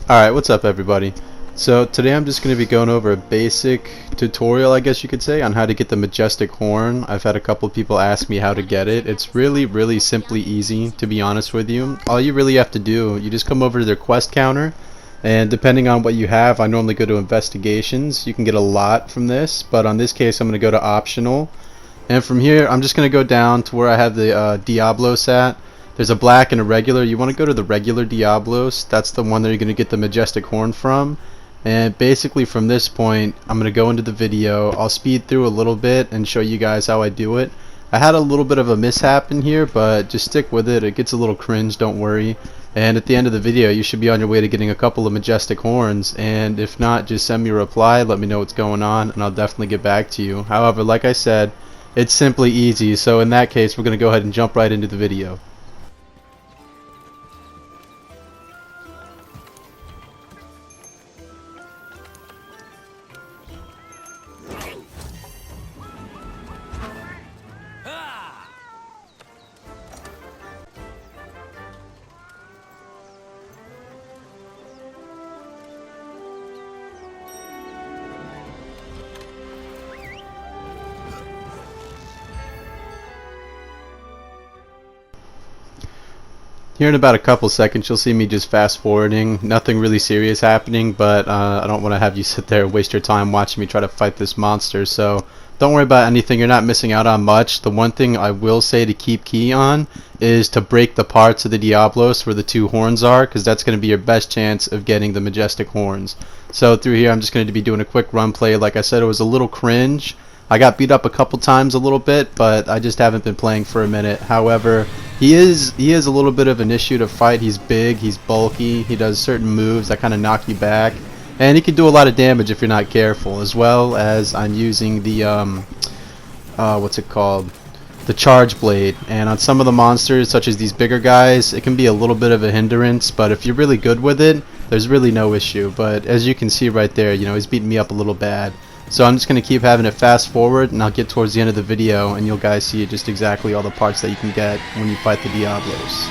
Alright, what's up everybody? So today I'm just going to be going over a basic tutorial, I guess you could say, on how to get the Majestic Horn. I've had a couple people ask me how to get it. It's really simply easy, to be honest with you. All you really have to do, you just come over to their quest counter, and depending on what you have, I normally go to investigations. You can get a lot from this, but on this case I'm going to go to optional. And from here I'm just going to go down to where I have the Diablos at. There's a black and a regular. You want to go to the regular Diablos. That's the one that you're going to get the Majestic Horn from. And basically from this point, I'm going to go into the video. I'll speed through a little bit and show you guys how I do it. I had a little bit of a mishap in here, but just stick with it. It gets a little cringe, don't worry. And at the end of the video, you should be on your way to getting a couple of Majestic Horns. And if not, just send me a reply, let me know what's going on, and I'll definitely get back to you. However, like I said, it's simply easy. So in that case, we're going to go ahead and jump right into the video. Here in about a couple seconds you'll see me just fast forwarding. Nothing really serious happening, but I don't want to have you sit there and waste your time watching me try to fight this monster, so don't worry about anything. You're not missing out on much. The one thing I will say to keep key on is to break the parts of the Diablos where the two horns are, because that's going to be your best chance of getting the Majestic Horns. So through here I'm just going to be doing a quick run play. Like I said, it was a little cringe. I got beat up a couple times a little bit, but I just haven't been playing for a minute. However, he is a little bit of an issue to fight. He's big, he's bulky, he does certain moves that kind of knock you back, and he can do a lot of damage if you're not careful, as well as I'm using the what's it called? The charge blade. And on some of the monsters, such as these bigger guys, it can be a little bit of a hindrance, but if you're really good with it, there's really no issue. But as you can see right there, you know, he's beating me up a little bad. So I'm just going to keep having it fast forward, and I'll get towards the end of the video and you'll guys see just exactly all the parts that you can get when you fight the Diablos.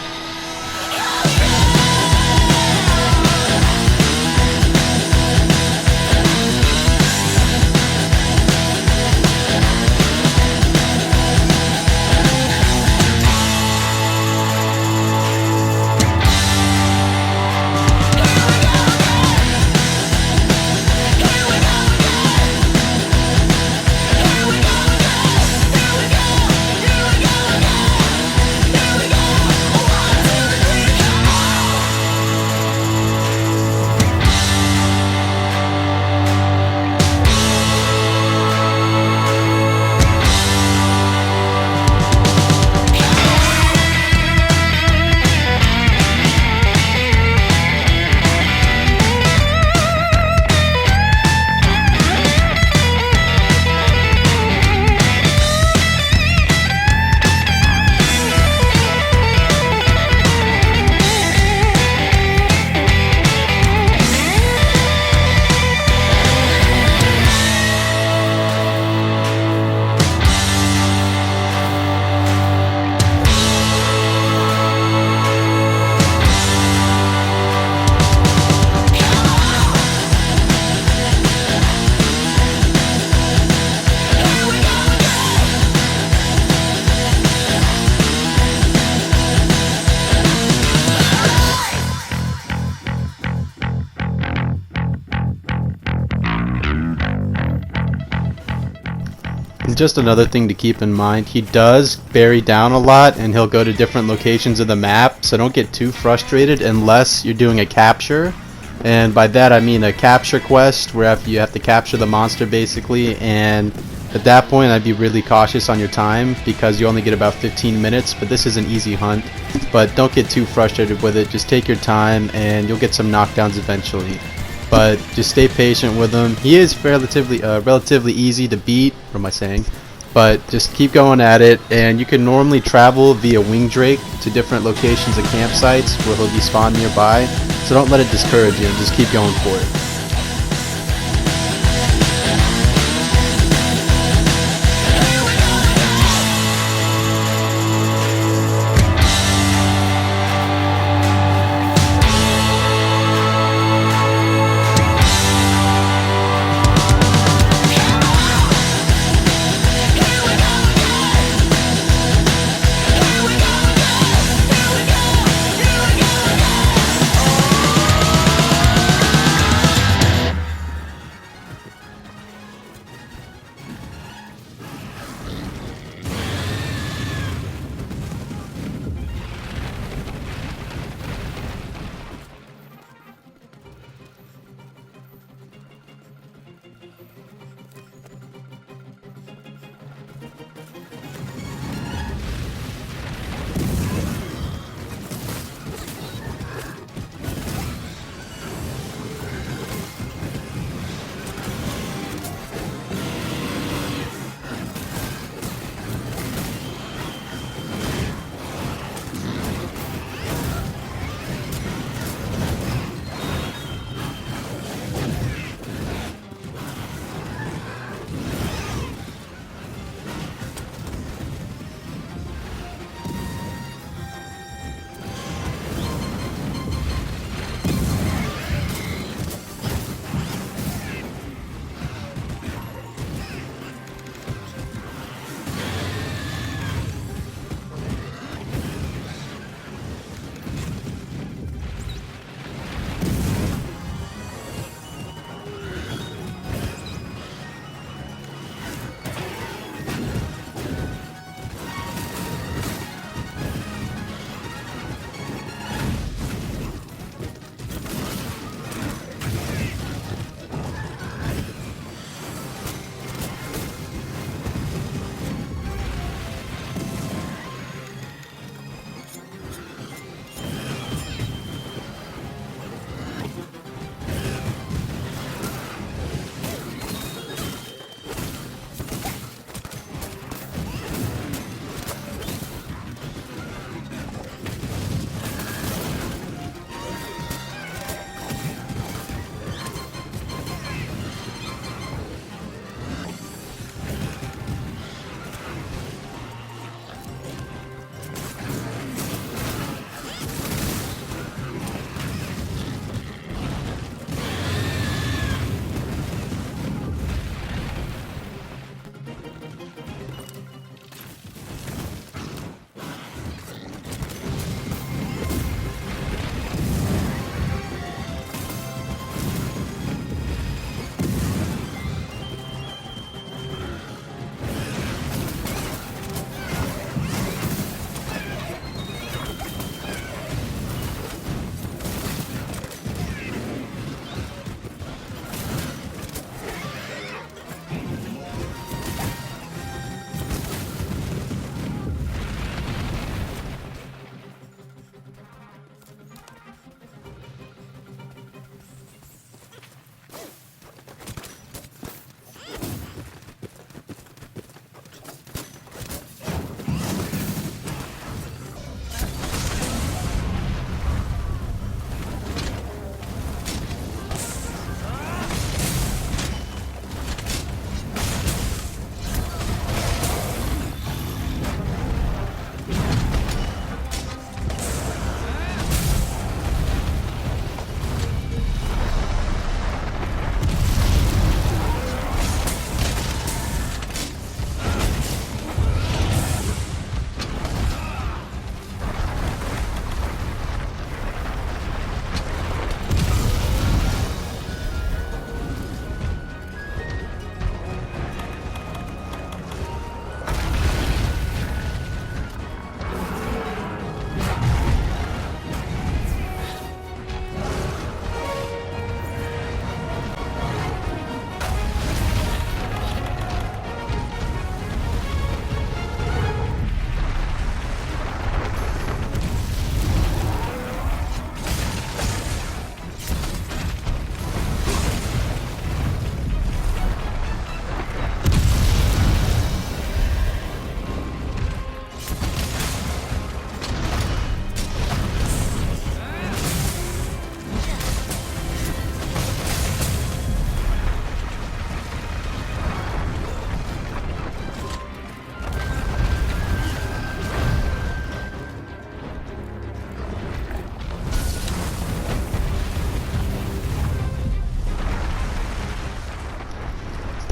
And just another thing to keep in mind, he does bury down a lot and he'll go to different locations of the map, so don't get too frustrated unless you're doing a capture. And by that I mean a capture quest where you have to capture the monster basically, and at that point I'd be really cautious on your time because you only get about 15 minutes, but this is an easy hunt. But don't get too frustrated with it, just take your time and you'll get some knockdowns eventually. But just stay patient with him. He is relatively easy to beat, what am I saying? But just keep going at it, and you can normally travel via Wing Drake to different locations and campsites where he'll be spawned nearby. So don't let it discourage you, just keep going for it.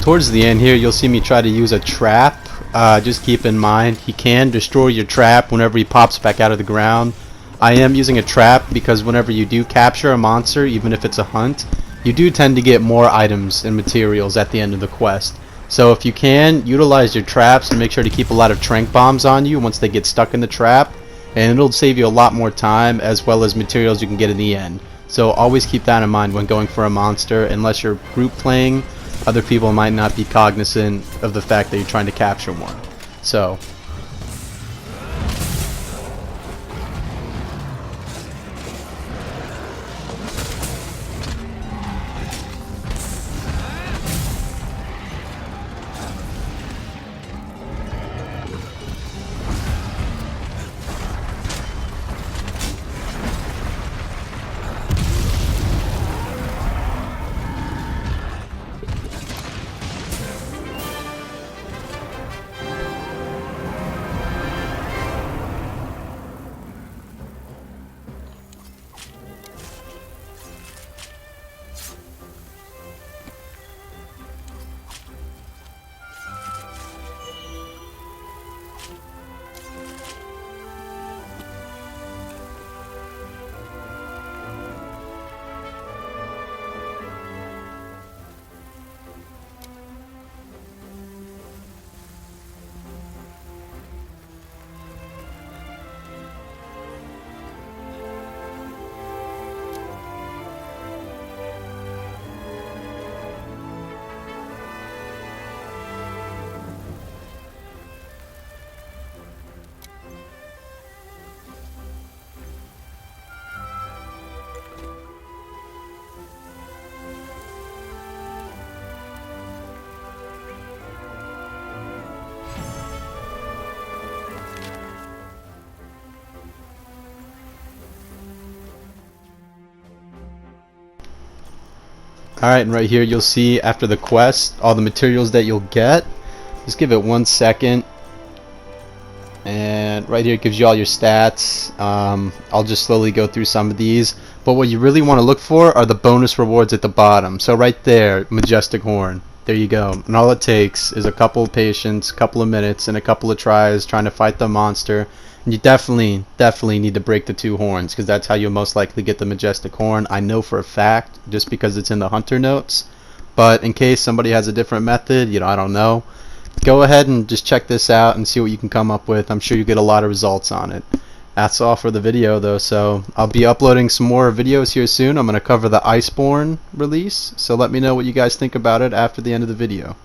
Towards the end here, you'll see me try to use a trap. Just keep in mind, he can destroy your trap whenever he pops back out of the ground. I am using a trap because whenever you do capture a monster, even if it's a hunt, you do tend to get more items and materials at the end of the quest. So if you can, utilize your traps and make sure to keep a lot of tranq bombs on you once they get stuck in the trap, and it'll save you a lot more time as well as materials you can get in the end. So always keep that in mind when going for a monster. Unless you're group playing, other people might not be cognizant of the fact that you're trying to capture one. So alright, and right here you'll see after the quest all the materials that you'll get. Just give it 1 second, and right here it gives you all your stats. I'll just slowly go through some of these, but what you really want to look for are the bonus rewards at the bottom. So right there, Majestic Horn, there you go, and all it takes is a couple of patience, a couple of minutes, and a couple of tries trying to fight the monster. And you definitely need to break the 2 horns, because that's how you'll most likely get the Majestic Horn. I know for a fact, just because it's in the hunter notes. But in case somebody has a different method, you know, I don't know, go ahead and just check this out and see what you can come up with. I'm sure you get a lot of results on it. That's all for the video though, so I'll be uploading some more videos here soon. I'm going to cover the Iceborne release, so let me know what you guys think about it after the end of the video.